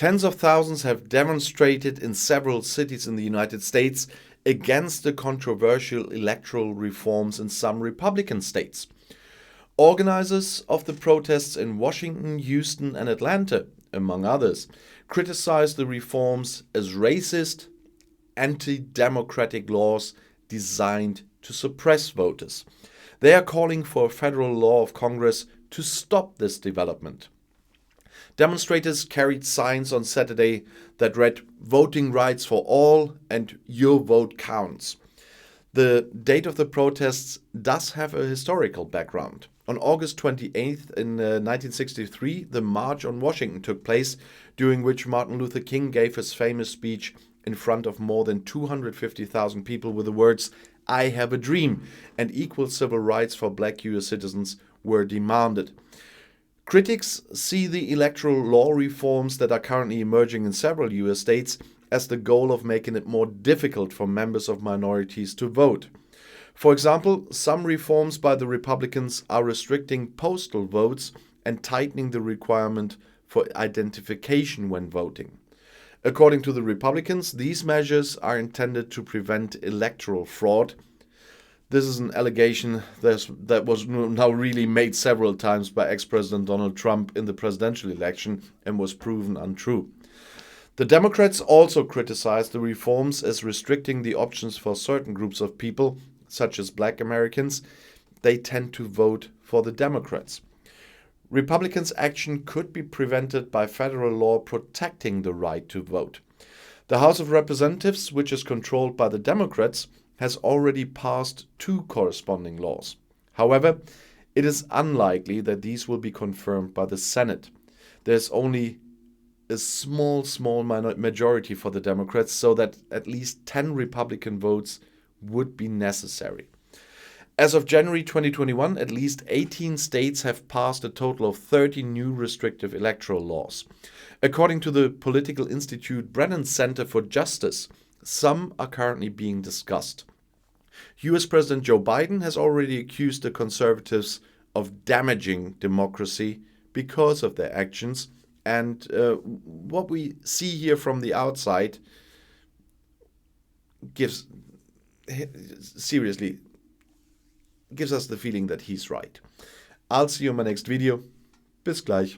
Tens of thousands have demonstrated in several cities in the United States against the controversial electoral reforms in some Republican states. Organizers of the protests in Washington, Houston, and Atlanta, among others, criticized the reforms as racist, anti-democratic laws designed to suppress voters. They are calling for a federal law of Congress to stop this development. Demonstrators carried signs on Saturday that read "Voting rights for all" and "Your vote counts." The date of the protests does have a historical background. On August 28th in 1963, the March on Washington took place, during which Martin Luther King gave his famous speech in front of more than 250,000 people with the words, "I have a dream," and equal civil rights for black US citizens were demanded. Critics see the electoral law reforms that are currently emerging in several US states as the goal of making it more difficult for members of minorities to vote. For example, some reforms by the Republicans are restricting postal votes and tightening the requirement for identification when voting. According to the Republicans, these measures are intended to prevent electoral fraud. This is an allegation that was now really made several times by ex-President Donald Trump in the presidential election and was proven untrue. The Democrats also criticized the reforms as restricting the options for certain groups of people, such as black Americans. They tend to vote for the Democrats. Republicans' action could be prevented by federal law protecting the right to vote. The House of Representatives, which is controlled by the Democrats, has already passed 2 corresponding laws. However, it is unlikely that these will be confirmed by the Senate. There's only a small majority for the Democrats, so that at least 10 Republican votes would be necessary. As of January 2021, at least 18 states have passed a total of 30 new restrictive electoral laws. According to the Political Institute Brennan Center for Justice, some are currently being discussed. US President Joe Biden has already accused the conservatives of damaging democracy because of their actions, and what we see here from the outside gives us the feeling that he's right. I'll see you in my next video. Bis gleich.